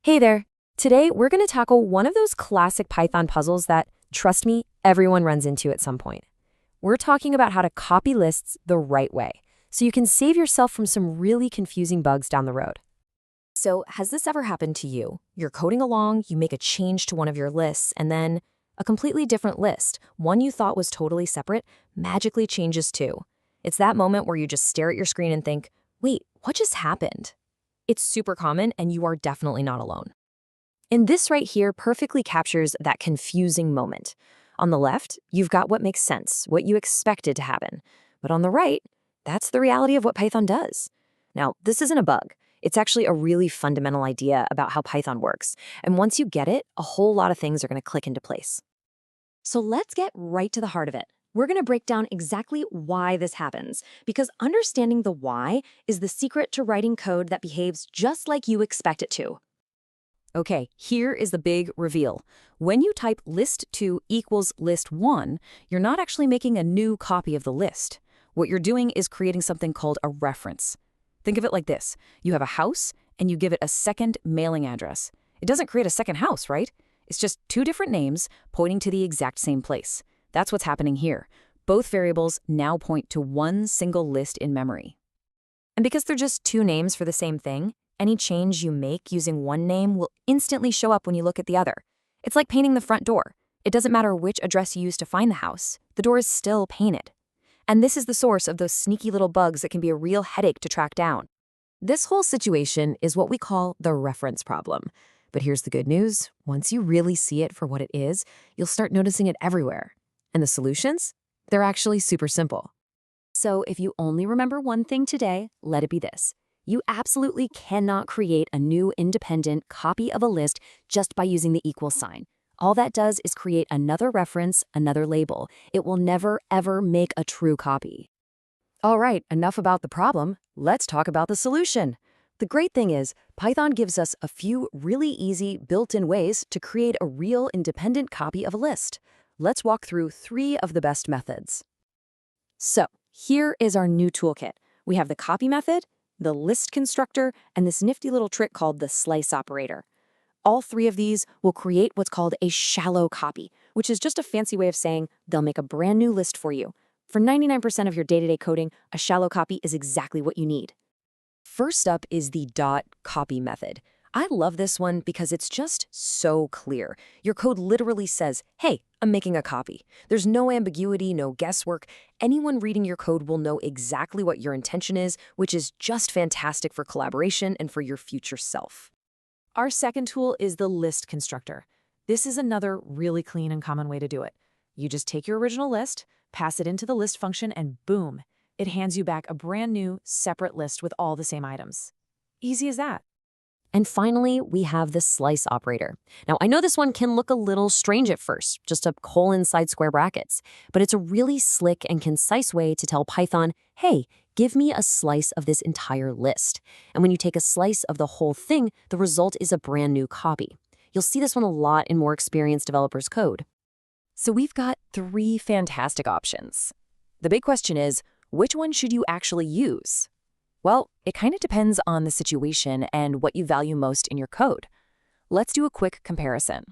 Hey there! Today, we're going to tackle one of those classic Python puzzles that, trust me, everyone runs into at some point. We're talking about how to copy lists the right way, so you can save yourself from some really confusing bugs down the road. So, has this ever happened to you? You're coding along, you make a change to one of your lists, and then a completely different list, one you thought was totally separate, magically changes too. It's that moment where you just stare at your screen and think, wait, what just happened? It's super common, and you are definitely not alone. And this right here perfectly captures that confusing moment. On the left, you've got what makes sense, what you expected to happen. But on the right, that's the reality of what Python does. Now, this isn't a bug. It's actually a really fundamental idea about how Python works. And once you get it, a whole lot of things are going to click into place. So let's get right to the heart of it. We're going to break down exactly why this happens, because understanding the why is the secret to writing code that behaves just like you expect it to. Okay, here is the big reveal. When you type list2 equals list1, you're not actually making a new copy of the list. What you're doing is creating something called a reference. Think of it like this. You have a house, and you give it a second mailing address. It doesn't create a second house, right? It's just two different names pointing to the exact same place. That's what's happening here. Both variables now point to one single list in memory. And because they're just two names for the same thing, any change you make using one name will instantly show up when you look at the other. It's like painting the front door. It doesn't matter which address you use to find the house, the door is still painted. And this is the source of those sneaky little bugs that can be a real headache to track down. This whole situation is what we call the reference problem. But here's the good news. Once you really see it for what it is, you'll start noticing it everywhere. And the solutions? They're actually super simple. So if you only remember one thing today, let it be this. You absolutely cannot create a new independent copy of a list just by using the equal sign. All that does is create another reference, another label. It will never, ever make a true copy. All right, enough about the problem. Let's talk about the solution. The great thing is, Python gives us a few really easy built-in ways to create a real independent copy of a list. Let's walk through 3 of the best methods. So, here is our new toolkit. We have the copy method, the list constructor, and this nifty little trick called the slice operator. All 3 of these will create what's called a shallow copy, which is just a fancy way of saying they'll make a brand new list for you. For 99% of your day-to-day coding, a shallow copy is exactly what you need. First up is the .copy method. I love this one because it's just so clear. Your code literally says, hey, I'm making a copy. There's no ambiguity, no guesswork. Anyone reading your code will know exactly what your intention is, which is just fantastic for collaboration and for your future self. Our second tool is the list constructor. This is another really clean and common way to do it. You just take your original list, pass it into the list function, and boom, it hands you back a brand new, separate list with all the same items. Easy as that. And finally, we have the slice operator. Now, I know this one can look a little strange at first, just a colon inside square brackets, but it's a really slick and concise way to tell Python, hey, give me a slice of this entire list. And when you take a slice of the whole thing, the result is a brand new copy. You'll see this one a lot in more experienced developers' code. So we've got 3 fantastic options. The big question is, which one should you actually use? Well, it kind of depends on the situation and what you value most in your code. Let's do a quick comparison.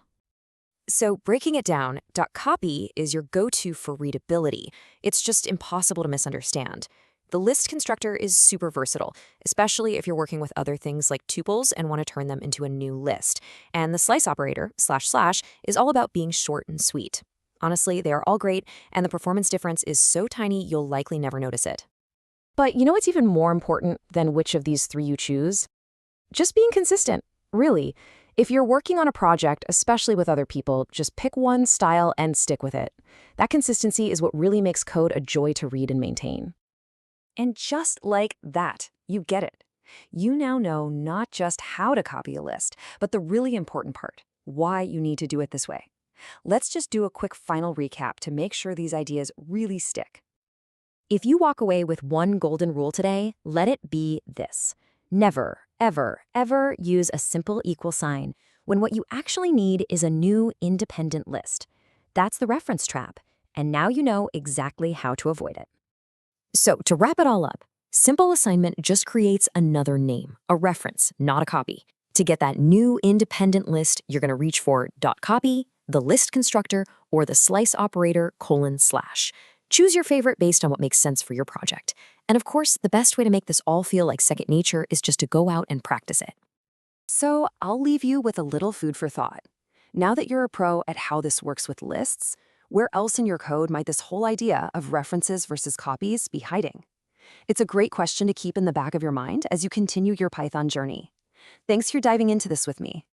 So breaking it down, .copy is your go-to for readability. It's just impossible to misunderstand. The list constructor is super versatile, especially if you're working with other things like tuples and want to turn them into a new list. And the slice operator, // is all about being short and sweet. Honestly, they are all great, and the performance difference is so tiny you'll likely never notice it. But you know what's even more important than which of these 3 you choose? Just being consistent, really. If you're working on a project, especially with other people, just pick one style and stick with it. That consistency is what really makes code a joy to read and maintain. And just like that, you get it. You now know not just how to copy a list, but the really important part, why you need to do it this way. Let's just do a quick final recap to make sure these ideas really stick. If you walk away with one golden rule today, let it be this. Never, ever, ever use a simple equal sign when what you actually need is a new independent list. That's the reference trap, and now you know exactly how to avoid it. So to wrap it all up, simple assignment just creates another name, a reference, not a copy. To get that new independent list, you're going to reach for .copy, the list constructor, or the slice operator : /. Choose your favorite based on what makes sense for your project. And of course, the best way to make this all feel like second nature is just to go out and practice it. So I'll leave you with a little food for thought. Now that you're a pro at how this works with lists, where else in your code might this whole idea of references versus copies be hiding? It's a great question to keep in the back of your mind as you continue your Python journey. Thanks for diving into this with me.